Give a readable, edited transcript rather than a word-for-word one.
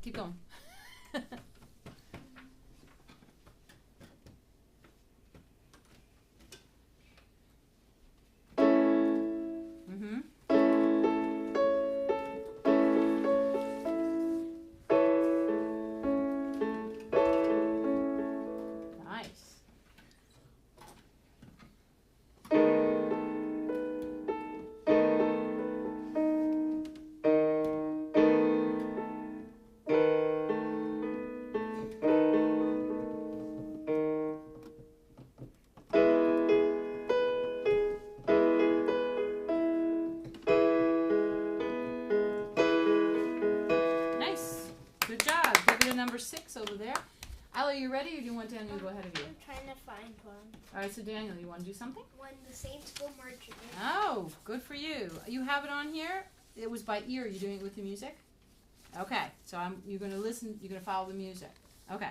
Keep going. Mm-hmm. Nice. Nice. Good job. Give it a number 6 over there. Ella, you ready, or do you want Daniel to go ahead of you? I'm trying to find one. All right, so Daniel, you want to do something? When the Saints go marching. Oh, good for you. You have it on here? It was by ear. You're doing it with the music? Okay, so you're going to listen. You're going to follow the music. Okay.